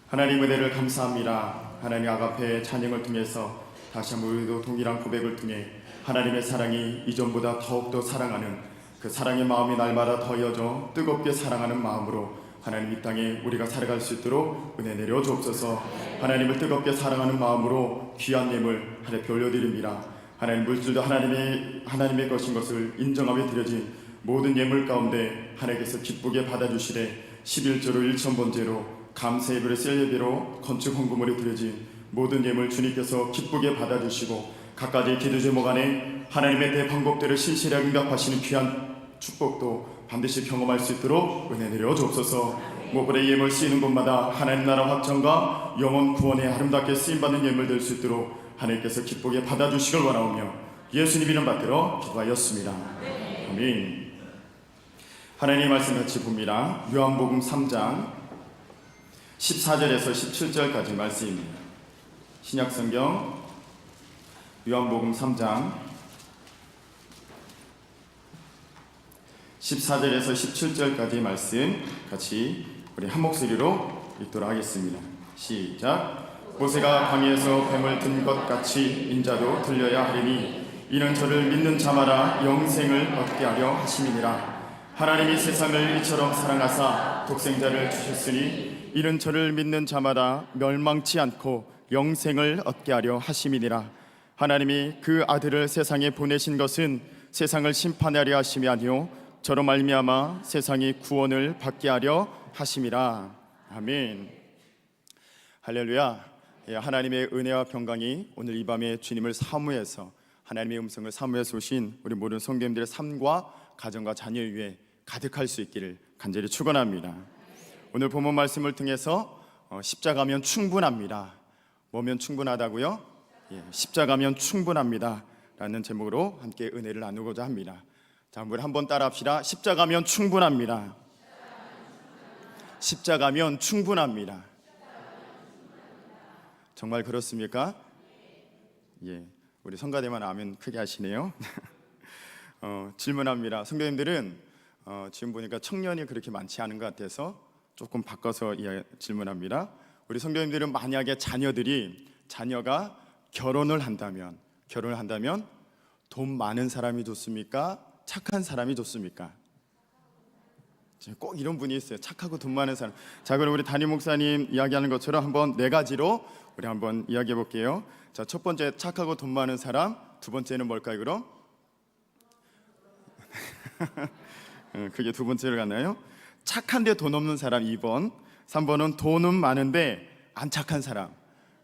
하나님 은혜를 감사합니다. 하나님 아가페의 찬양을 통해서 다시 한번 우리도 동일한 고백을 통해 하나님의 사랑이 이전보다 더욱더 사랑하는 그 사랑의 마음이 날마다 더해져 뜨겁게 사랑하는 마음으로 하나님 이 땅에 우리가 살아갈 수 있도록 은혜 내려 주옵소서. 하나님을 뜨겁게 사랑하는 마음으로 귀한 예물 하나님께 올려드립니다. 하나님 물질도 하나님의 것인 것을 인정하며 드려진 모든 예물 가운데 하나님께서 기쁘게 받아주시되 11조로 1천번제로 감사의 예배로 셀예배로 건축 헌금으로 드려진 모든 예물 주님께서 기쁘게 받아주시고 각가지 기도 제목 안에 하나님의 대방법대로 신실하게 응답하시는 귀한 축복도 반드시 경험할 수 있도록 은혜 내려 주옵소서. 무엇보다 예물 쓰이는 곳마다 하나님 나라 확장과 영원 구원에 아름답게 쓰임받는 예물 될 수 있도록 하나님께서 기쁘게 받아주시길 원하오며 예수님 이름 받들어 기도하였습니다. 아멘. 하나님의 말씀 같이 봅니다. 요한복음 3장 14절에서 17절까지 말씀입니다. 신약성경 요한복음 3장 14절에서 17절까지 말씀 같이 우리 한 목소리로 읽도록 하겠습니다. 시작. 모세가 광야에서 뱀을 든 것 같이 인자도 들려야 하리니 이는 저를 믿는 자마다 영생을 얻게 하려 하심이니라. 하나님이 세상을 이처럼 사랑하사 독생자를 주셨으니 이는 저를 믿는 자마다 멸망치 않고 영생을 얻게 하려 하심이니라. 하나님이 그 아들을 세상에 보내신 것은 세상을 심판하려 하심이 아니요 저로 말미암아 세상이 구원을 받게 하려 하심이라. 아멘. 할렐루야. 하나님의 은혜와 평강이 오늘 이 밤에 주님을 사모해서 하나님의 음성을 사모해서 오신 우리 모든 성도님들의 삶과 가정과 자녀 위에 가득할 수 있기를 간절히 축원합니다. 오늘 본문 말씀을 통해서 십자가면 충분합니다. 뭐면 충분하다고요? 십자가면 충분합니다 라는 제목으로 함께 은혜를 나누고자 합니다. 자, 우리 한번 따라 합시다. 십자가면 충분합니다. 십자가면 충분합니다. 정말 그렇습니까? 예, 우리 성가대만 아멘 크게 하시네요. 질문합니다. 성도님들은 지금 보니까 청년이 그렇게 많지 않은 것 같아서 조금 바꿔서 질문합니다. 우리 성도님들은 만약에 자녀가 결혼을 한다면 돈 많은 사람이 좋습니까? 착한 사람이 좋습니까? 꼭 이런 분이 있어요. 착하고 돈 많은 사람. 자, 그럼 우리 담임 목사님 이야기하는 것처럼 한번 네 가지로 우리 한번 이야기해 볼게요. 자, 첫 번째 착하고 돈 많은 사람. 두 번째는 뭘까요, 그럼? 그게 두 번째로 갔나요? 착한데 돈 없는 사람 2번. 3번은 돈은 많은데 안 착한 사람.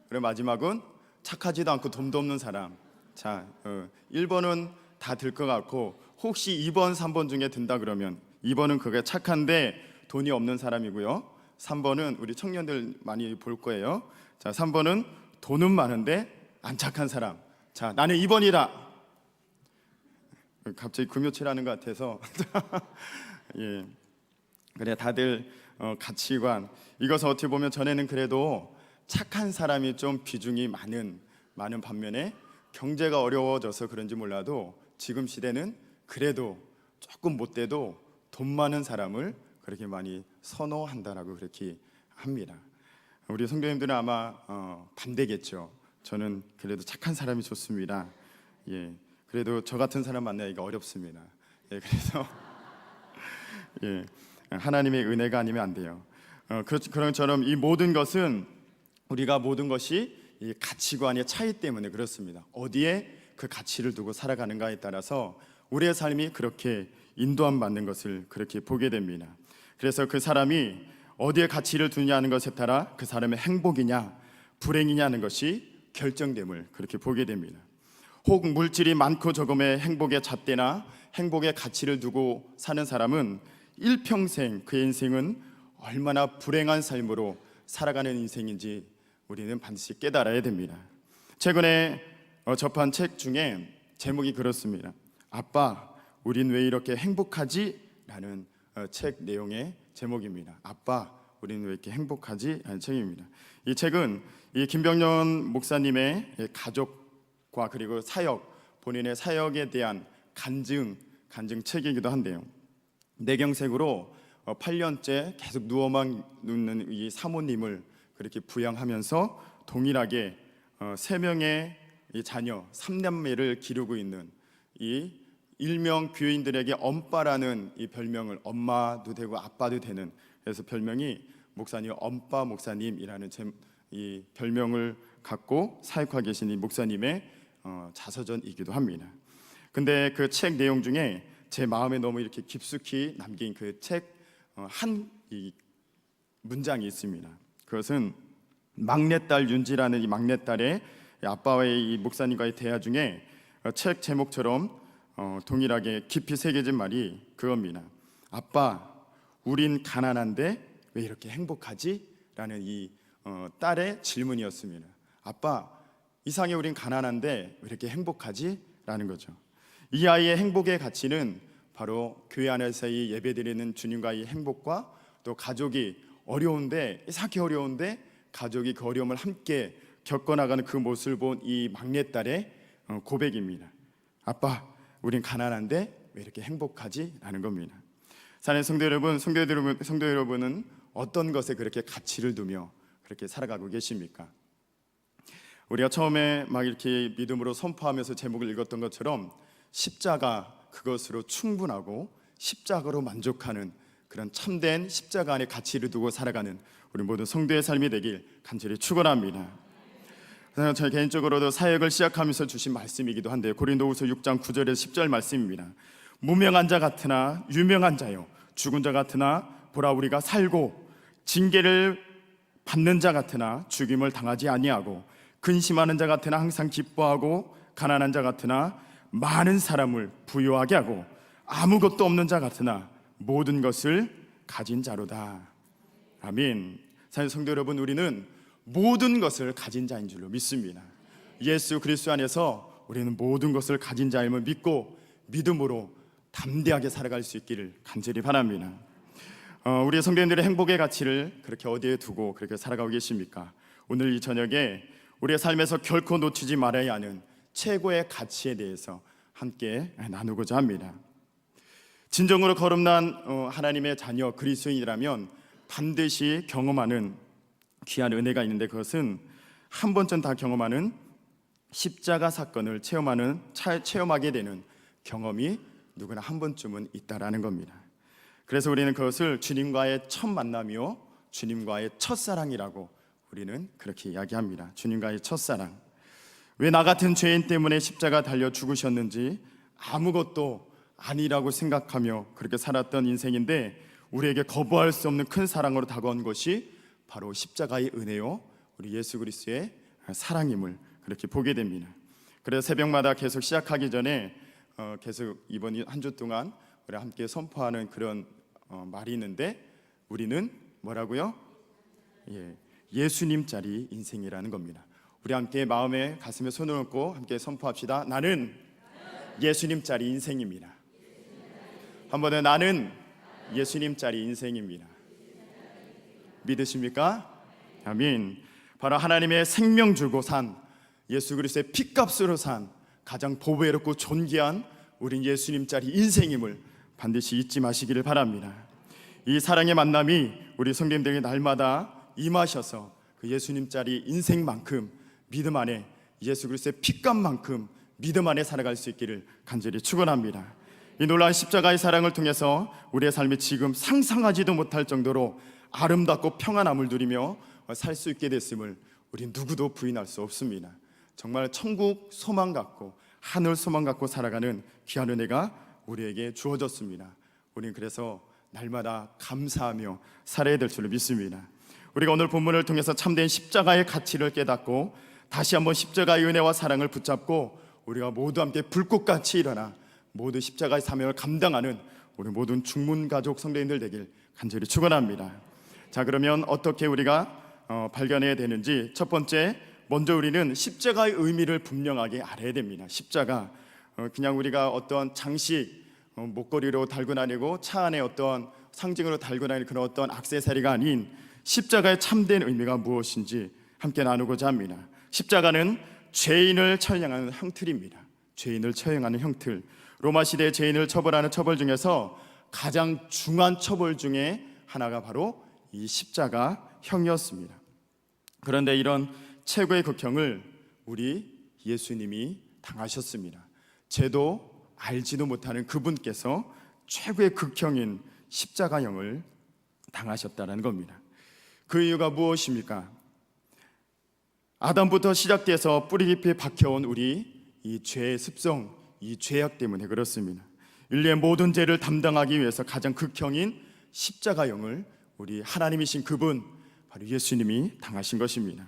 그리고 마지막은 착하지도 않고 돈도 없는 사람. 자, 1번은 다 들 것 같고 혹시 2번, 3번 중에 든다 그러면 2번은 그게 착한데 돈이 없는 사람이고요. 3번은 우리 청년들 많이 볼 거예요. 자, 3번은 돈은 많은데 안 착한 사람. 자, 나는 2번이다. 갑자기 금요칠하는 것 같아서 예, 그래 다들 가치관 이것을 어떻게 보면 전에는 그래도 착한 사람이 좀 비중이 많은 반면에 경제가 어려워져서 그런지 몰라도 지금 시대는 그래도 조금 못돼도 돈 많은 사람을 그렇게 많이 선호한다라고 그렇게 합니다. 우리 성도님들은 아마 반대겠죠. 저는 그래도 착한 사람이 좋습니다. 예, 그래도 저 같은 사람 만나기가 어렵습니다. 예, 그래서 예, 하나님의 은혜가 아니면 안 돼요. 그런 것처럼 이 모든 것은 우리가 모든 것이 이 가치관의 차이 때문에 그렇습니다. 어디에 그 가치를 두고 살아가는가에 따라서 우리의 삶이 그렇게 인도함 받는 것을 그렇게 보게 됩니다. 그래서 그 사람이 어디에 가치를 두냐는 것에 따라 그 사람의 행복이냐 불행이냐는 것이 결정됨을 그렇게 보게 됩니다. 혹 물질이 많고 적음의 행복의 잣대나 행복의 가치를 두고 사는 사람은 일평생 그의 인생은 얼마나 불행한 삶으로 살아가는 인생인지 우리는 반드시 깨달아야 됩니다. 최근에 접한 책 중에 제목이 그렇습니다. 아빠, 우린 왜 이렇게 행복하지? 라는 책 내용의 제목입니다. 아빠, 우린 왜 이렇게 행복하지? 라는 책입니다. 이 책은 이 김병년 목사님의 가족과 그리고 사역, 본인의 사역에 대한 간증 책이기도 한데요. 내경색으로 8년째 계속 누워만 눕는 이 사모님을 그렇게 부양하면서 동일하게 세 명의 이 자녀 3남매를 기르고 있는 이 일명 교인들에게 엄빠라는 이 별명을, 엄마도 되고 아빠도 되는, 그래서 별명이 목사님 엄빠 목사님이라는 이 별명을 갖고 사역하고 계신 이 목사님의 자서전이기도 합니다. 근데 그 책 내용 중에 제 마음에 너무 이렇게 깊숙이 남긴 그 책 한 문장이 있습니다. 그것은 막내딸 윤지라는 이 막내딸의 아빠와의 이 목사님과의 대화 중에 책 제목처럼 동일하게 깊이 새겨진 말이 그겁니다. 아빠, 우린 가난한데 왜 이렇게 행복하지? 라는 이 딸의 질문이었습니다. 아빠, 이상해, 우린 가난한데 왜 이렇게 행복하지? 라는 거죠. 이 아이의 행복의 가치는 바로 교회 안에서의 예배드리는 주님과의 행복과 또 가족이 어려운데, 이상하게 어려운데 가족이 그 어려움을 함께 겪어나가는 그 모습을 본 이 막내딸의 고백입니다. 아빠, 우린 가난한데 왜 이렇게 행복하지? 라는 겁니다. 사랑하는 성도 여러분은 어떤 것에 그렇게 가치를 두며 그렇게 살아가고 계십니까? 우리가 처음에 막 이렇게 믿음으로 선포하면서 제목을 읽었던 것처럼 십자가, 그것으로 충분하고 십자가로 만족하는 그런 참된 십자가 안에 가치를 두고 살아가는 우리 모든 성도의 삶이 되길 간절히 축원합니다. 저 개인적으로도 사역을 시작하면서 주신 말씀이기도 한데, 고린도후서 6장 9절에서 10절 말씀입니다. 무명한 자 같으나 유명한 자요, 죽은 자 같으나 보라 우리가 살고, 징계를 받는 자 같으나 죽임을 당하지 아니하고, 근심하는 자 같으나 항상 기뻐하고, 가난한 자 같으나 많은 사람을 부유하게 하고, 아무것도 없는 자 같으나 모든 것을 가진 자로다. 아멘. 사랑하는 성도 여러분, 우리는 모든 것을 가진 자인 줄로 믿습니다. 예수 그리스도 안에서 우리는 모든 것을 가진 자임을 믿고 믿음으로 담대하게 살아갈 수 있기를 간절히 바랍니다. 우리 성도님들의 행복의 가치를 그렇게 어디에 두고 그렇게 살아가고 계십니까? 오늘 이 저녁에 우리의 삶에서 결코 놓치지 말아야 하는 최고의 가치에 대해서 함께 나누고자 합니다. 진정으로 거듭난 하나님의 자녀 그리스도인이라면 반드시 경험하는 귀한 은혜가 있는데, 그것은 한 번쯤 다 경험하는 십자가 사건을 체험하게 되는 경험이 누구나 한 번쯤은 있다라는 겁니다. 그래서 우리는 그것을 주님과의 첫 만남이요, 주님과의 첫사랑이라고 우리는 그렇게 이야기합니다. 주님과의 첫사랑. 왜 나 같은 죄인 때문에 십자가 달려 죽으셨는지 아무것도 아니라고 생각하며 그렇게 살았던 인생인데, 우리에게 거부할 수 없는 큰 사랑으로 다가온 것이 바로 십자가의 은혜요, 우리 예수 그리스도의 사랑임을 그렇게 보게 됩니다. 그래서 새벽마다 계속 시작하기 전에 계속 이번 한 주 동안 우리 함께 선포하는 그런 말이 있는데, 우리는 뭐라고요? 예수님짜리 인생이라는 겁니다. 우리 함께 마음에 가슴에 손을 얹고 함께 선포합시다. 나는 예수님짜리 인생입니다. 한 번에 나는 예수님짜리 인생입니다. 믿으십니까? 아멘. 바로 하나님의 생명 주고 산, 예수 그리스도의 피값으로 산 가장 보배롭고 존귀한 우린 예수님짜리 인생임을 반드시 잊지 마시기를 바랍니다. 이 사랑의 만남이 우리 성도님들에게 날마다 임하셔서 그 예수님짜리 인생만큼 믿음 안에, 예수 그리스도의 피값만큼 믿음 안에 살아갈 수 있기를 간절히 축원합니다. 이 놀라운 십자가의 사랑을 통해서 우리의 삶이 지금 상상하지도 못할 정도로 아름답고 평안함을 누리며 살 수 있게 됐음을 우리 누구도 부인할 수 없습니다. 정말 천국 소망 갖고 하늘 소망 갖고 살아가는 귀한 은혜가 우리에게 주어졌습니다. 우리는 그래서 날마다 감사하며 살아야 될 줄로 믿습니다. 우리가 오늘 본문을 통해서 참된 십자가의 가치를 깨닫고 다시 한번 십자가의 은혜와 사랑을 붙잡고 우리가 모두 함께 불꽃같이 일어나 모두 십자가의 사명을 감당하는 우리 모든 중문가족 성도님들 되길 간절히 축원합니다. 자, 그러면 어떻게 우리가 발견해야 되는지, 첫 번째, 먼저 우리는 십자가의 의미를 분명하게 알아야 됩니다. 십자가, 그냥 우리가 어떤 장식, 목걸이로 달고 다니고 차 안에 어떤 상징으로 달고 다니는 그런 어떤 액세서리가 아닌 십자가의 참된 의미가 무엇인지 함께 나누고자 합니다. 십자가는 죄인을 처형하는 형틀입니다. 죄인을 처형하는 형틀. 로마 시대의 죄인을 처벌하는 처벌 중에서 가장 중한 처벌 중에 하나가 바로 이 십자가형이었습니다. 그런데 이런 최고의 극형을 우리 예수님이 당하셨습니다. 죄도 알지도 못하는 그분께서 최고의 극형인 십자가형을 당하셨다는 겁니다. 그 이유가 무엇입니까? 아담부터 시작돼서 뿌리 깊이 박혀온 우리 이 죄의 습성, 이 죄악 때문에 그렇습니다. 인류의 모든 죄를 담당하기 위해서 가장 극형인 십자가형을 우리 하나님이신 그분, 바로 예수님이 당하신 것입니다.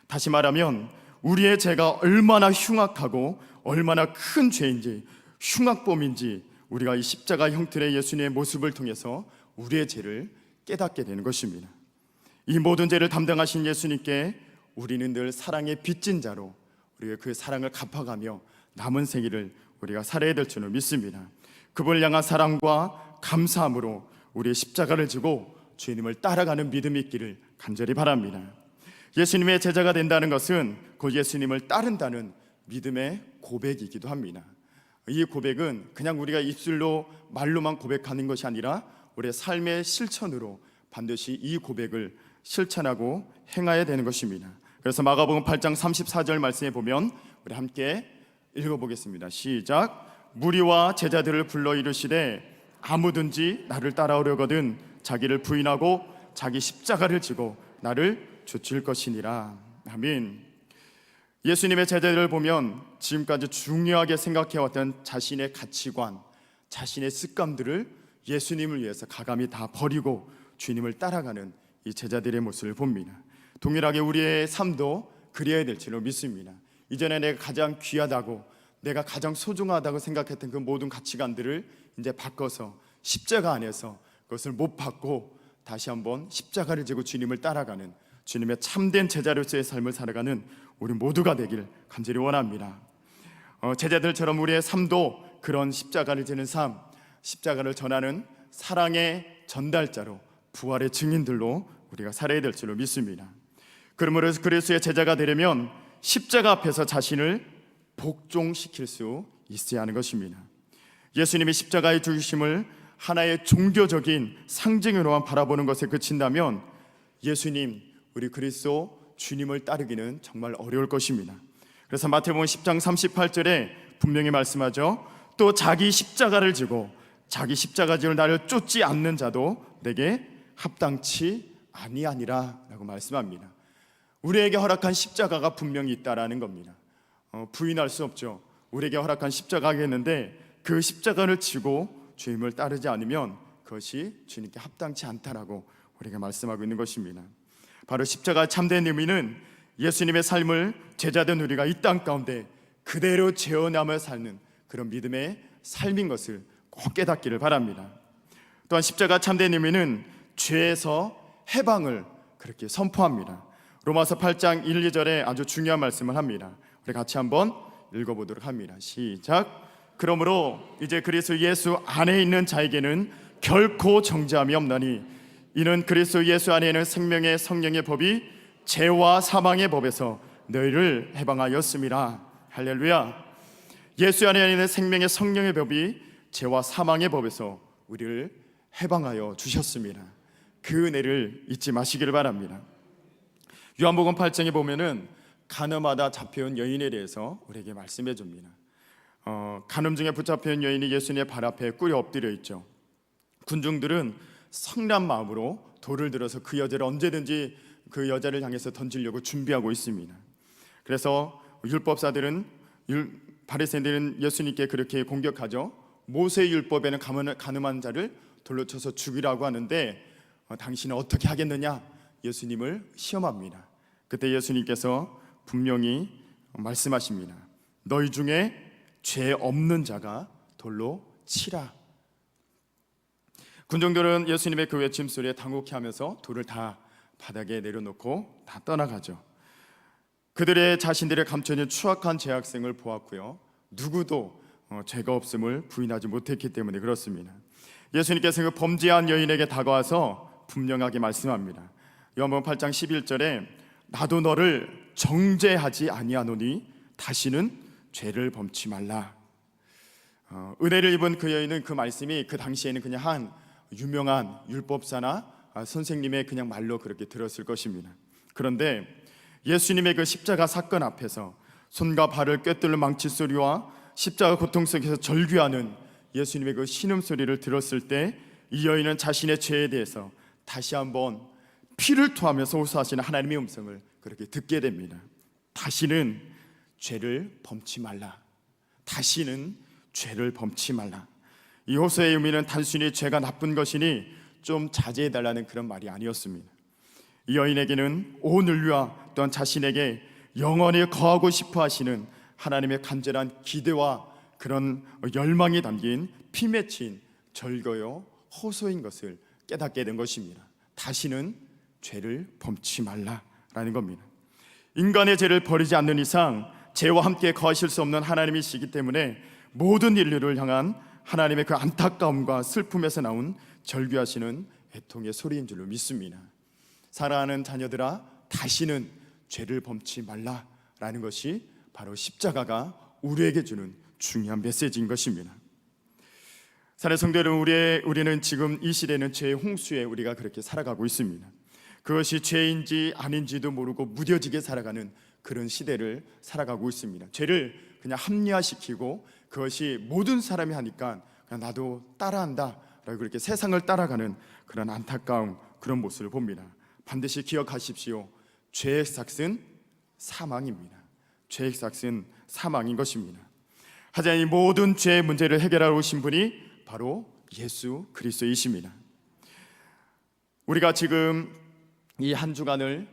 다시 말하면 우리의 죄가 얼마나 흉악하고 얼마나 큰 죄인지, 흉악범인지 우리가 이 십자가 형틀의 예수님의 모습을 통해서 우리의 죄를 깨닫게 되는 것입니다. 이 모든 죄를 담당하신 예수님께 우리는 늘 사랑의 빚진 자로 우리가 그 사랑을 갚아가며 남은 생일을 우리가 살아야 될 줄을 믿습니다. 그분을 향한 사랑과 감사함으로 우리의 십자가를 지고 주님을 따라가는 믿음이 있기를 간절히 바랍니다. 예수님의 제자가 된다는 것은 그 예수님을 따른다는 믿음의 고백이기도 합니다. 이 고백은 그냥 우리가 입술로 말로만 고백하는 것이 아니라 우리의 삶의 실천으로 반드시 이 고백을 실천하고 행해야 되는 것입니다. 그래서 마가복음 8장 34절 말씀에 보면 우리 함께 읽어보겠습니다. 시작. 무리와 제자들을 불러 이르시되 아무든지 나를 따라오려거든 자기를 부인하고 자기 십자가를 지고 나를 좇을 것이니라. 아멘. 예수님의 제자들을 보면 지금까지 중요하게 생각해왔던 자신의 가치관, 자신의 습관들을 예수님을 위해서 가감히 다 버리고 주님을 따라가는 이 제자들의 모습을 봅니다. 동일하게 우리의 삶도 그래야 될 줄로 믿습니다. 이전에 내가 가장 귀하다고, 내가 가장 소중하다고 생각했던 그 모든 가치관들을 이제 바꿔서 십자가 안에서 그것을 못 받고 다시 한번 십자가를 지고 주님을 따라가는 주님의 참된 제자로서의 삶을 살아가는 우리 모두가 되길 간절히 원합니다. 제자들처럼 우리의 삶도 그런 십자가를 지는 삶, 십자가를 전하는 사랑의 전달자로, 부활의 증인들로 우리가 살아야 될 줄로 믿습니다. 그러므로 그리스도의 제자가 되려면 십자가 앞에서 자신을 복종시킬 수 있어야 하는 것입니다. 예수님이 십자가의 죽으심을 하나의 종교적인 상징으로만 바라보는 것에 그친다면 예수님, 우리 그리스도 주님을 따르기는 정말 어려울 것입니다. 그래서 마태복음 10장 38절에 분명히 말씀하죠. 또 자기 십자가를 지고 자기 십자가 지를 나를 쫓지 않는 자도 내게 합당치 아니하니라 라고 말씀합니다. 우리에게 허락한 십자가가 분명히 있다라는 겁니다. 부인할 수 없죠. 우리에게 허락한 십자가겠는데 그 십자가를 지고 주님을 따르지 않으면 그것이 주님께 합당치 않다라고 우리가 말씀하고 있는 것입니다. 바로 십자가 참된 의미는 예수님의 삶을 제자된 우리가 이 땅 가운데 그대로 재현하며 사는 그런 믿음의 삶인 것을 꼭 깨닫기를 바랍니다. 또한 십자가 참된 의미는 죄에서 해방을 그렇게 선포합니다. 로마서 8장 1, 2절에 아주 중요한 말씀을 합니다. 우리 같이 한번 읽어보도록 합니다. 시작. 그러므로 이제 그리스도 예수 안에 있는 자에게는 결코 정죄함이 없나니 이는 그리스도 예수 안에 있는 생명의 성령의 법이 죄와 사망의 법에서 너희를 해방하였음이라. 할렐루야. 예수 안에 있는 생명의 성령의 법이 죄와 사망의 법에서 우리를 해방하여 주셨습니다. 그 은혜를 잊지 마시기를 바랍니다. 요한복음 8장에 보면은 간음하다 잡혀온 여인에 대해서 우리에게 말씀해 줍니다. 간음 중에 붙잡혀온 여인이 예수님의 발 앞에 꿇어 엎드려 있죠. 군중들은 성난 마음으로 돌을 들어서 그 여자를 언제든지 그 여자를 향해서 던지려고 준비하고 있습니다. 그래서 율법사들은, 바리새인들은 예수님께 그렇게 공격하죠. 모세의 율법에는 간음한 자를 돌로 쳐서 죽이라고 하는데 당신은 어떻게 하겠느냐 예수님을 시험합니다. 그때 예수님께서 분명히 말씀하십니다. 너희 중에 죄 없는 자가 돌로 치라. 군중들은 예수님의 그 외침 소리에 당혹해하면서 돌을 다 바닥에 내려놓고 다 떠나가죠. 그들의 자신들의 감춰진 추악한 죄악생을 보았고요, 누구도 죄가 없음을 부인하지 못했기 때문에 그렇습니다. 예수님께서 그 범죄한 여인에게 다가와서 분명하게 말씀합니다. 요한복음 8장 11절에 나도 너를 정죄하지 아니하노니 다시는 죄를 범치 말라. 은혜를 입은 그 여인은 그 말씀이 그 당시에는 그냥 한 유명한 율법사나 선생님의 그냥 말로 그렇게 들었을 것입니다. 그런데 예수님의 그 십자가 사건 앞에서 손과 발을 꿰뚫는 망치 소리와 십자가 고통 속에서 절규하는 예수님의 그 신음소리를 들었을 때 이 여인은 자신의 죄에 대해서 다시 한번 피를 토하면서 호소하시는 하나님의 음성을 그렇게 듣게 됩니다. 다시는 죄를 범치 말라. 다시는 죄를 범치 말라. 이 호소의 의미는 단순히 죄가 나쁜 것이니 좀 자제해달라는 그런 말이 아니었습니다. 이 여인에게는 온 인류와 또한 자신에게 영원히 거하고 싶어 하시는 하나님의 간절한 기대와 그런 열망이 담긴 피 맺힌 절거요 호소인 것을 깨닫게 된 것입니다. 다시는 죄를 범치 말라라는 겁니다. 인간의 죄를 버리지 않는 이상 죄와 함께 거하실 수 없는 하나님이시기 때문에 모든 인류를 향한 하나님의 그 안타까움과 슬픔에서 나온 절규하시는 애통의 소리인 줄로 믿습니다. 사랑하는 자녀들아, 다시는 죄를 범치 말라라는 것이 바로 십자가가 우리에게 주는 중요한 메시지인 것입니다. 사랑하는 성도 여러분, 우리는 지금 이 시대는 죄의 홍수에 우리가 그렇게 살아가고 있습니다. 그것이 죄인지 아닌지도 모르고 무뎌지게 살아가는 그런 시대를 살아가고 있습니다. 죄를 그냥 합리화시키고 그것이 모든 사람이 하니까 그냥 나도 따라한다 라고 그렇게 세상을 따라가는 그런 안타까운 그런 모습을 봅니다. 반드시 기억하십시오. 죄의 삭은 사망입니다. 죄의 삭은 사망인 것입니다. 하지만 이 모든 죄의 문제를 해결하러 오신 분이 바로 예수 그리스도이십니다. 우리가 지금 이 한 주간을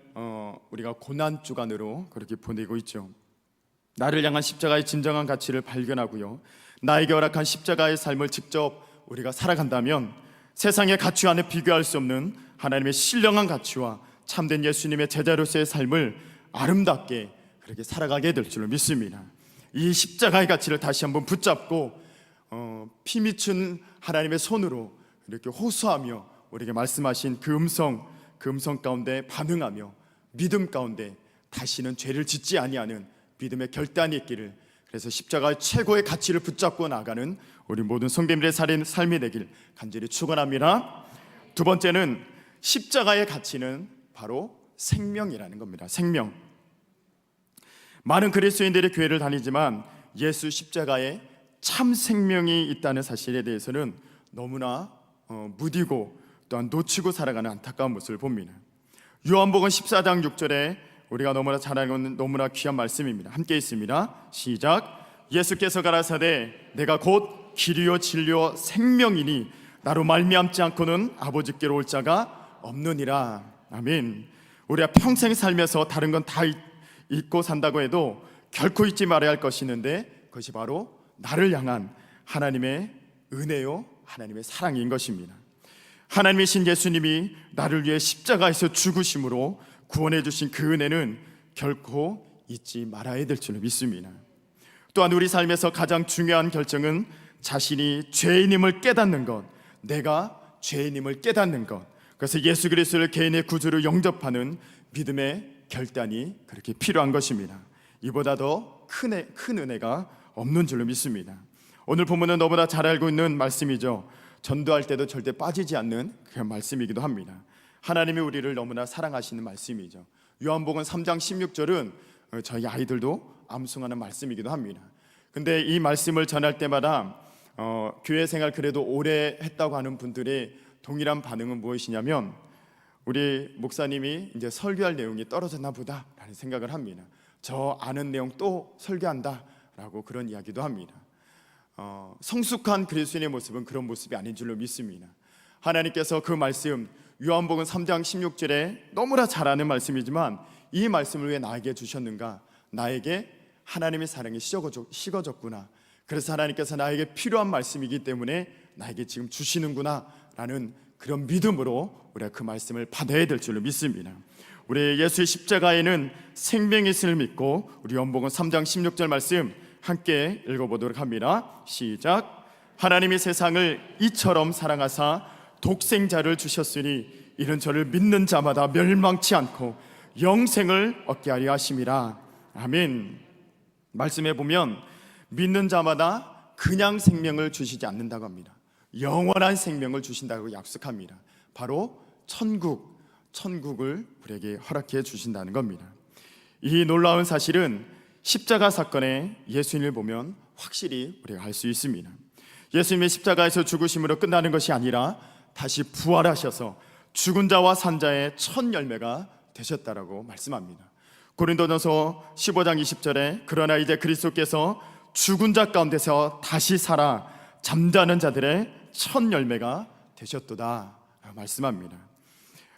우리가 고난 주간으로 그렇게 보내고 있죠. 나를 향한 십자가의 진정한 가치를 발견하고요, 나에게 허락한 십자가의 삶을 직접 우리가 살아간다면 세상의 가치와는 비교할 수 없는 하나님의 신령한 가치와 참된 예수님의 제자로서의 삶을 아름답게 그렇게 살아가게 될 줄로 믿습니다. 이 십자가의 가치를 다시 한번 붙잡고 피 묻힌 하나님의 손으로 이렇게 호소하며 우리에게 말씀하신 그 음성 가운데 반응하며 믿음 가운데 다시는 죄를 짓지 아니하는 믿음의 결단이 있기를, 그래서 십자가의 최고의 가치를 붙잡고 나가는 우리 모든 성도님들의 삶이 되길 간절히 축원합니다. 두 번째는 십자가의 가치는 바로 생명이라는 겁니다. 생명. 많은 그리스도인들이 교회를 다니지만 예수 십자가에 참 생명이 있다는 사실에 대해서는 너무나 무디고 또한 놓치고 살아가는 안타까운 모습을 봅니다. 요한복음 14장 6절에 우리가 너무나 잘 알고 있는 너무나 귀한 말씀입니다. 함께 있습니다. 시작. 예수께서 가라사대 내가 곧 길이요 진리요 생명이니 나로 말미암지 않고는 아버지께로 올 자가 없느니라. 아멘. 우리가 평생 살면서 다른 건 다 잊고 산다고 해도 결코 잊지 말아야 할 것이 있는데 그것이 바로 나를 향한 하나님의 은혜요 하나님의 사랑인 것입니다. 하나님이신 예수님이 나를 위해 십자가에서 죽으심으로 구원해 주신 그 은혜는 결코 잊지 말아야 될 줄로 믿습니다. 또한 우리 삶에서 가장 중요한 결정은 자신이 죄인임을 깨닫는 것, 내가 죄인임을 깨닫는 것, 그래서 예수 그리스도를 개인의 구주로 영접하는 믿음의 결단이 그렇게 필요한 것입니다. 이보다 더 큰 은혜가 없는 줄로 믿습니다. 오늘 본문은 너무나 잘 알고 있는 말씀이죠. 전도할 때도 절대 빠지지 않는 그런 말씀이기도 합니다. 하나님이 우리를 너무나 사랑하시는 말씀이죠. 요한복음 3장 16절은 저희 아이들도 암송하는 말씀이기도 합니다. 근데 이 말씀을 전할 때마다 교회 생활 그래도 오래 했다고 하는 분들의 동일한 반응은 무엇이냐면 우리 목사님이 이제 설교할 내용이 떨어졌나 보다라는 생각을 합니다. 저 아는 내용 또 설교한다라고 그런 이야기도 합니다. 성숙한 그리스도인의 모습은 그런 모습이 아닌 줄로 믿습니다. 하나님께서 그 말씀 요한복음 3장 16절에 너무나 잘 아는 말씀이지만 이 말씀을 왜 나에게 주셨는가? 나에게 하나님의 사랑이 식어졌구나. 그래서 하나님께서 나에게 필요한 말씀이기 때문에 나에게 지금 주시는구나 라는 그런 믿음으로 우리가 그 말씀을 받아야 될 줄로 믿습니다. 우리 예수의 십자가에는 생명이 있음을 믿고 우리 요한복음 3장 16절 말씀 함께 읽어보도록 합니다. 시작. 하나님이 세상을 이처럼 사랑하사 독생자를 주셨으니 이는 저를 믿는 자마다 멸망치 않고 영생을 얻게 하려 하심이라. 아멘. 말씀해 보면 믿는 자마다 그냥 생명을 주시지 않는다고 합니다. 영원한 생명을 주신다고 약속합니다. 바로 천국을 우리에게 허락해 주신다는 겁니다. 이 놀라운 사실은 십자가 사건의 예수님을 보면 확실히 우리가 알 수 있습니다. 예수님의 십자가에서 죽으심으로 끝나는 것이 아니라 다시 부활하셔서 죽은 자와 산 자의 첫 열매가 되셨다라고 말씀합니다. 고린도전서 15장 20절에 그러나 이제 그리스도께서 죽은 자 가운데서 다시 살아 잠자는 자들의 첫 열매가 되셨도다 말씀합니다.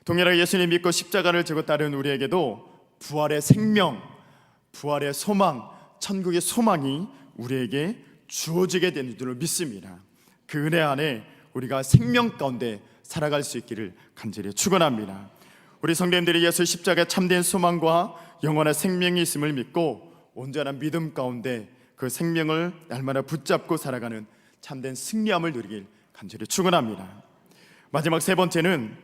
동일하게 예수님 믿고 십자가를 지고 따르는 우리에게도 부활의 생명, 부활의 소망, 천국의 소망이 우리에게 주어지게 되는 줄을 믿습니다. 그 은혜 안에 우리가 생명 가운데 살아갈 수 있기를 간절히 축원합니다. 우리 성도님들이 예수 십자가의 참된 소망과 영원한 생명이 있음을 믿고 온전한 믿음 가운데 그 생명을 날마다 붙잡고 살아가는 참된 승리함을 누리길 간절히 축원합니다. 마지막 세 번째는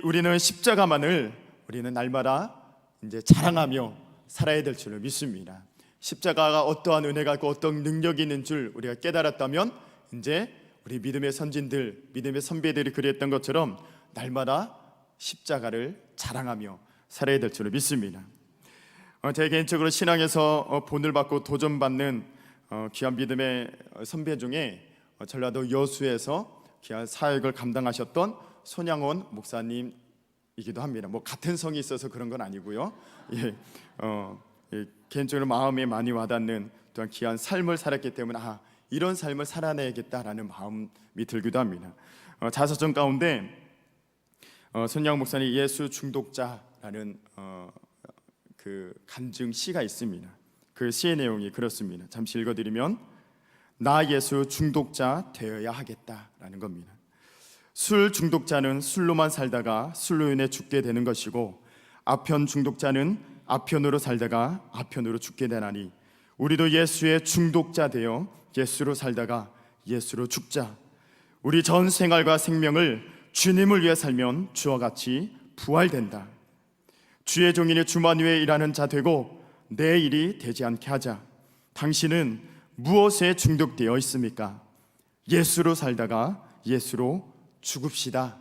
우리는 십자가만을 우리는 날마다 이제 자랑하며 살아야 될 줄을 믿습니다. 십자가가 어떠한 은혜가 있고 어떤 능력이 있는 줄 우리가 깨달았다면 이제 우리 믿음의 선진들, 믿음의 선배들이 그랬던 것처럼 날마다 십자가를 자랑하며 살아야 될 줄을 믿습니다. 제 개인적으로 신앙에서 본을 받고 도전받는 귀한 믿음의 선배 중에 전라도 여수에서 귀한 사역을 감당하셨던 손양원 목사님이기도 합니다. 뭐 같은 성이 있어서 그런 건 아니고요. 개인적으로 마음에 많이 와닿는 또한 귀한 삶을 살았기 때문에 이런 삶을 살아내야겠다라는 마음이 들기도 합니다. 자서전 가운데 손양 목사님 예수 중독자라는 그 간증 시가 있습니다. 그 시의 내용이 그렇습니다. 잠시 읽어드리면 나 예수 중독자 되어야 하겠다라는 겁니다. 술 중독자는 술로만 살다가 술로 인해 죽게 되는 것이고 아편 중독자는 아편으로 살다가 아편으로 죽게 되나니 우리도 예수의 중독자 되어 예수로 살다가 예수로 죽자. 우리 전 생활과 생명을 주님을 위해 살면 주와 같이 부활된다. 주의 종인이 주만 위에 일하는 자 되고 내 일이 되지 않게 하자. 당신은 무엇에 중독되어 있습니까? 예수로 살다가 예수로 죽읍시다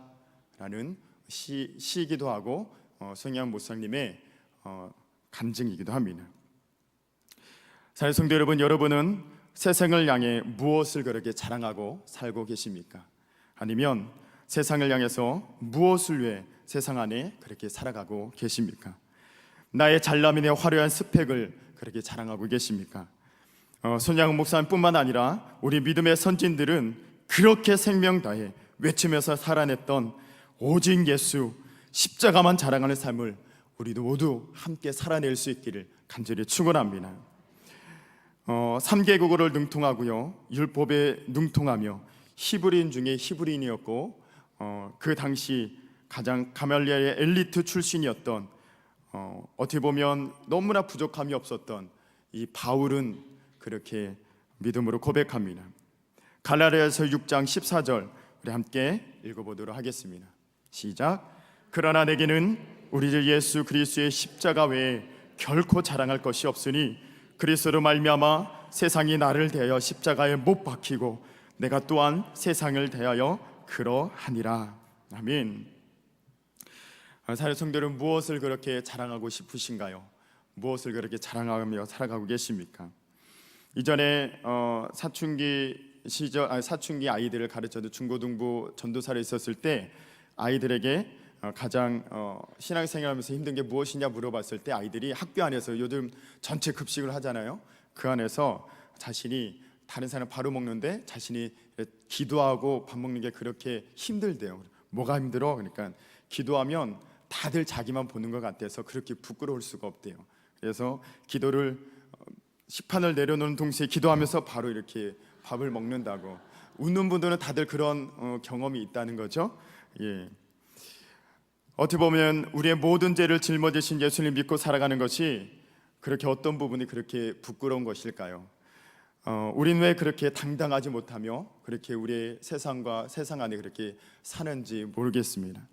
라는 시이기도 하고 손양 목사님의 간증이기도 합니다. 사랑하는 성도 여러분, 여러분은 세상을 향해 무엇을 그렇게 자랑하고 살고 계십니까? 아니면 세상을 향해서 무엇을 위해 세상 안에 그렇게 살아가고 계십니까? 나의 잘남이 내 화려한 스펙을 그렇게 자랑하고 계십니까? 손양훈 목사님뿐만 아니라 우리 믿음의 선진들은 그렇게 생명 다해 외치면서 살아냈던 오직 예수 십자가만 자랑하는 삶을 우리도 모두 함께 살아낼 수 있기를 간절히 축원합니다. 3개국어를 능통하고요, 율법에 능통하며 히브리인 중에 히브리인이었고 그 당시 가장 가말리엘의 엘리트 출신이었던 어떻게 보면 너무나 부족함이 없었던 이 바울은 그렇게 믿음으로 고백합니다. 갈라디아서 6장 14절 우리 함께 읽어보도록 하겠습니다. 시작. 그러나 내게는 우리 주 예수 그리스도의 십자가 외에 결코 자랑할 것이 없으니 그리스도로 말미암아 세상이 나를 대하여 십자가에 못 박히고 내가 또한 세상을 대하여 그러하니라. 아멘. 사랑하는 성도들은 무엇을 그렇게 자랑하고 싶으신가요? 무엇을 그렇게 자랑하며 살아가고 계십니까? 이전에 사춘기 아이들을 가르쳐도 중고등부 전도사를 있었을 때 아이들에게 가장 신앙생활하면서 힘든 게 무엇이냐 물어봤을 때 아이들이 학교 안에서 요즘 전체 급식을 하잖아요. 그 안에서 자신이 다른 사람 바로 먹는데 자신이 기도하고 밥 먹는 게 그렇게 힘들대요. 뭐가 힘들어? 그러니까 기도하면 다들 자기만 보는 것 같아서 그렇게 부끄러울 수가 없대요. 그래서 기도를 식판을 내려놓는 동시에 기도하면서 바로 이렇게 밥을 먹는다고. 웃는 분들은 다들 그런 경험이 있다는 거죠. 예. 어떻게 보면 우리의 모든 죄를 짊어지신 예수님 믿고 살아가는 것이 그렇게 어떤 부분이 그렇게 부끄러운 것일까요? 우린 왜 그렇게 당당하지 못하며 그렇게 우리의 세상과 세상 안에 그렇게 사는지 모르겠습니다.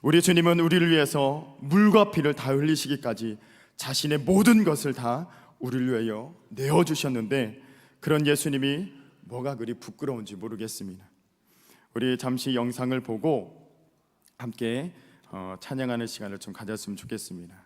우리 주님은 우리를 위해서 물과 피를 다 흘리시기까지 자신의 모든 것을 다 우리를 위하여 내어주셨는데 그런 예수님이 뭐가 그리 부끄러운지 모르겠습니다. 우리 잠시 영상을 보고 함께 찬양하는 시간을 좀 가졌으면 좋겠습니다.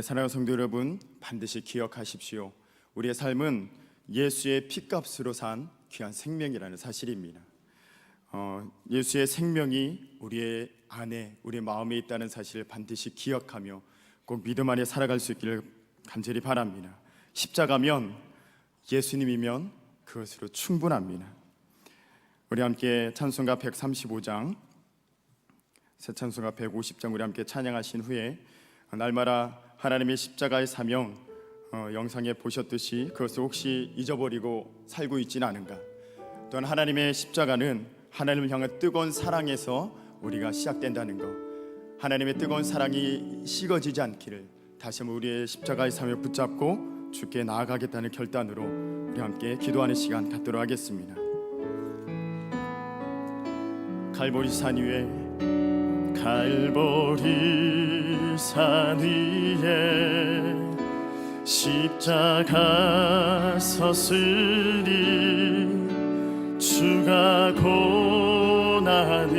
사랑하는 성도 여러분, 반드시 기억하십시오. 우리의 삶은 예수의 피값으로 산 귀한 생명이라는 사실입니다. 예수의 생명이 우리의 안에, 우리의 마음에 있다는 사실을 반드시 기억하며 꼭 믿음 안에 살아갈 수 있기를 간절히 바랍니다. 십자가면, 예수님이면 그것으로 충분합니다. 우리 함께 찬송가 135장, 새 찬송가 150장 우리 함께 찬양하신 후에 날마다 하나님의 십자가의 사명 영상에 보셨듯이 그것을 혹시 잊어버리고 살고 있지는 않은가? 또한 하나님의 십자가는 하나님을 향한 뜨거운 사랑에서 우리가 시작된다는 것, 하나님의 뜨거운 사랑이 식어지지 않기를 다시 한번 우리의 십자가의 사명을 붙잡고 주께 나아가겠다는 결단으로 우리 함께 기도하는 시간 갖도록 하겠습니다. 갈보리 산 위에, 갈보리 산 위에 십자가 섰으니 주가 고난을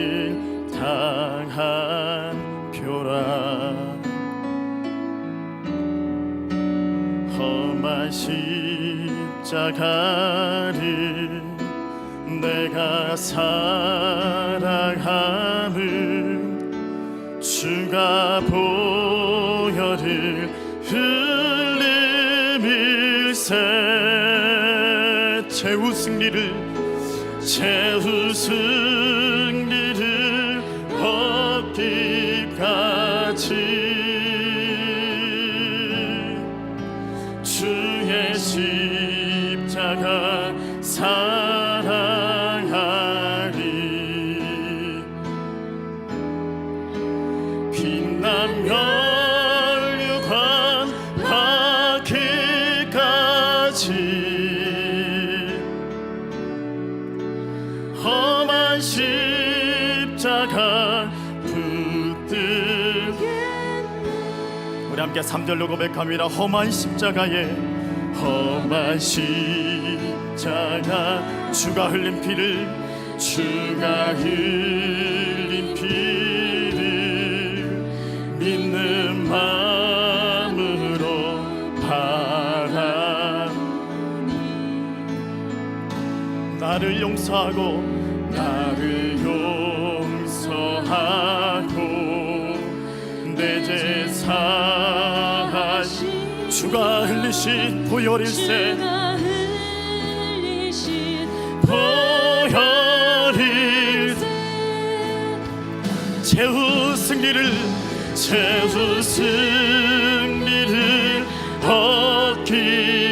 당한 표라. 험한 십자가를 내가 사랑함은 주가 보혈을 흘림일세. 최후 승리를 얻기까지 주의 십자가 사랑 험한 십자가 붙들게. 우리 함께 3절로 고백합니다. 험한 십자가에, 험한 십자가, 주가 흘린 피를, 주가 흘린 피를 믿는 마음으로 바라. 나를 용서하고, 나를 용서하고 내 제사 주가 흘리신 보혈일세, 보혈일세. 최후 승리를, 최후 승리를 얻기까지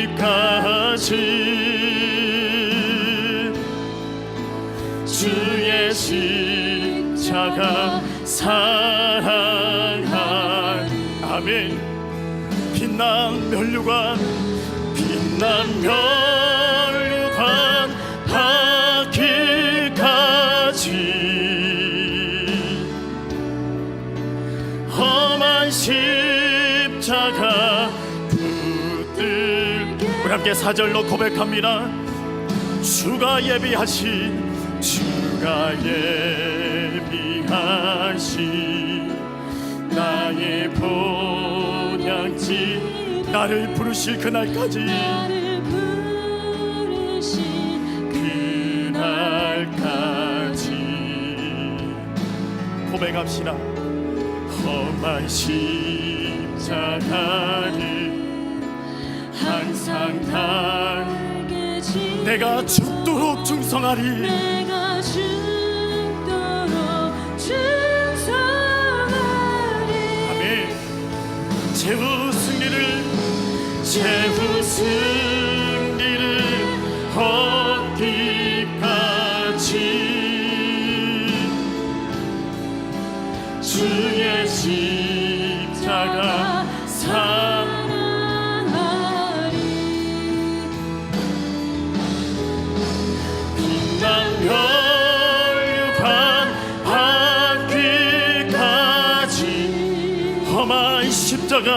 주의 십자가 사랑할. 아멘. 빛난 면류관, 빛난 면류관 받기까지 험한 십자가 붙들게. 우리 함께 4절로 고백합니다. 주가 예비하신, 주가 예비하신 나의 본향지, 나를 부르실 그날까지, 나를 부르실 그날까지 고백합시다. 험한 십자가를 항상 달게 지, 내가 죽도록 충성하리, 내가 죽도록 충성하리. 아멘. 최후 승리를, 최후 승리를 얻기까지 주의 십자가 사랑하리. 빛난 면류관 받기까지 험한 십자가,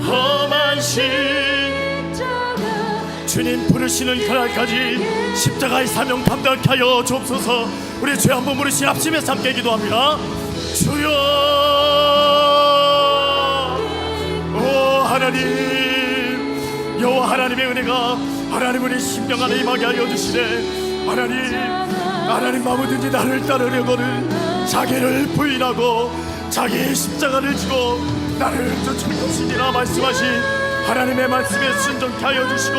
험한 십자가 주님 부르시는 그날까지 십자가의 사명 감당케 하여 주옵소서. 우리 죄 한번 부르시 합심해서 함께 기도합니다. 주여, 오 하나님, 여호와 하나님의 은혜가 하나님 우리 심령 안에 임하게 하여 주시네. 하나님 아무든지 나를 따르려거든 자기를 부인하고 자기의 십자가를 지고 나를 쫓을 것이니라 말씀하신 하나님의 말씀에 순종케 하여 주시고,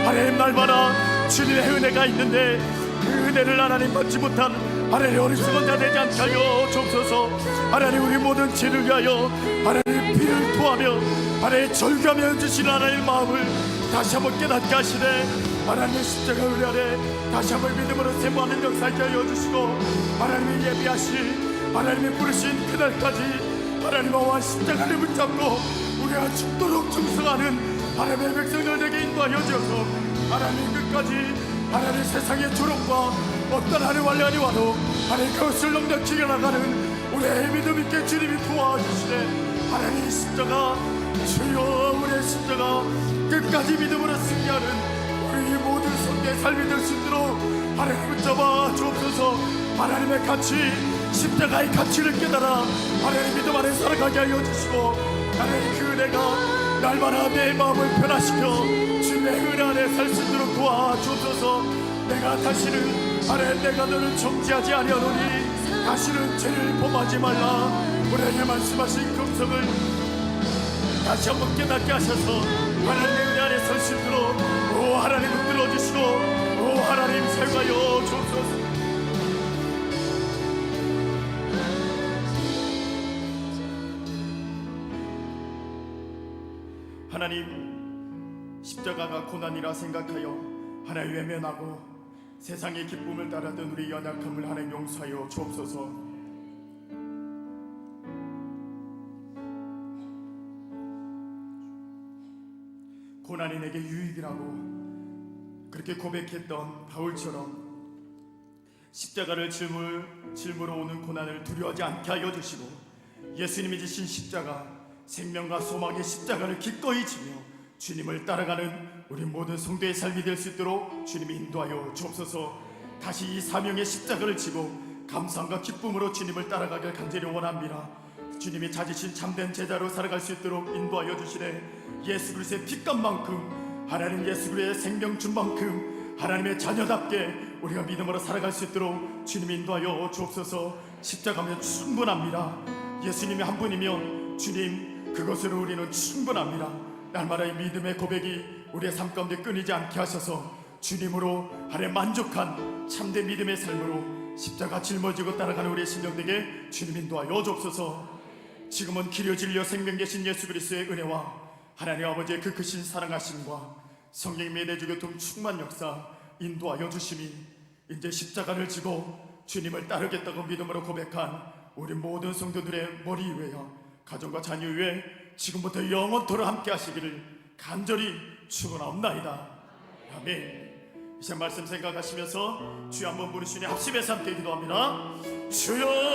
하나님 날마다 주님의 은혜가 있는데 그 은혜를 하나님 받지 못한 하나님 어리석은 자 되지 않게 하여 주옵소서. 하나님 우리 모든 죄를 위하여 하나님 피를 토하며 하나님 절규하며 주시는 하나님 마음을 다시 한번 깨닫게 하시네. 하나님의 십자가 우리 안에 다시 한번 믿음으로 세모하는 역사하게 하여 주시고, 하나님이 예비하신 하나님이 부르신 그날까지 하나님 와 십자가를 붙잡고 우리가 죽도록 충성하는 하나님의 백성들에게 인도하여 주셔서 하나님 끝까지 하나님 세상의 조롱과 어떤 하나님 완료하니 와도 하나님 그것을 넉넉히 이겨나가는 우리의 믿음 있게 주님이 도와주시네. 하나님 십자가, 주여 우리의 십자가 끝까지 믿음으로 승리하는 우리 모든 성도의 삶이 될 수 있도록 하나님 붙잡아 주옵소서. 하나님의 가치, 십자가의 가치를 깨달아 하나님 믿음 안에 살아가게 하여 주시고, 하나님 그 은혜가 날마다 내 마음을 변화시켜 주님의 은혜 안에 살 수 있도록 도와주옵소서. 내가 다시는 하나님 내가 너를 정죄하지 아니하노니 다시는 죄를 범하지 말라. 우리에게 말씀하신 금성을 다시 한번 깨닫게 하셔서 하나님의 은혜 안에 설 수 있도록 오 하나님 붙들어 주시고, 오 하나님 사용하여 주옵소서. 하나님, 십자가가 고난이라 생각하여 하나님 외면하고 세상의 기쁨을 따르던 우리 연약함을 하나님 용서하여 주옵소서. 고난이 내게 유익이라고 그렇게 고백했던 바울처럼 십자가를 짊으로 오는 고난을 두려워하지 않게 하여 주시고 예수님이 지신 십자가, 생명과 소망의 십자가를 기꺼이 지며 주님을 따라가는 우리 모든 성도의 삶이 될 수 있도록 주님이 인도하여 주옵소서. 다시 이 사명의 십자가를 지고 감사함과 기쁨으로 주님을 따라가길 간절히 원합니다. 주님이 찾으신 참된 제자로 살아갈 수 있도록 인도하여 주시되 예수 그리스도의 피값만큼, 하나님 예수 그리스도의 생명 준 만큼 하나님의 자녀답게 우리가 믿음으로 살아갈 수 있도록 주님이 인도하여 주옵소서. 십자가면 충분합니다. 예수님이 한 분이면 주님 그것으로 우리는 충분합니다. 날마다 이 믿음의 고백이 우리의 삶 가운데 끊이지 않게 하셔서 주님으로 하나님 만족한 참된 믿음의 삶으로 십자가 짊어지고 따라가는 우리의 심령에게 주님 인도하여 주옵소서. 지금은 길이요 진리요 생명 되신 예수 그리스도의 은혜와 하나님 아버지의 그 크신 사랑하심과 성령님의 내주교통 충만 역사 인도하여 주심이 이제 십자가를 지고 주님을 따르겠다고 믿음으로 고백한 우리 모든 성도들의 머리 위에요, 가정과 자녀 위에 지금부터 영원토록 함께 하시기를 간절히 축원하옵나이다. 아멘. 이제 말씀 생각하시면서 주여 한번 부르시니 합심해서 함께 기도합니다. 주여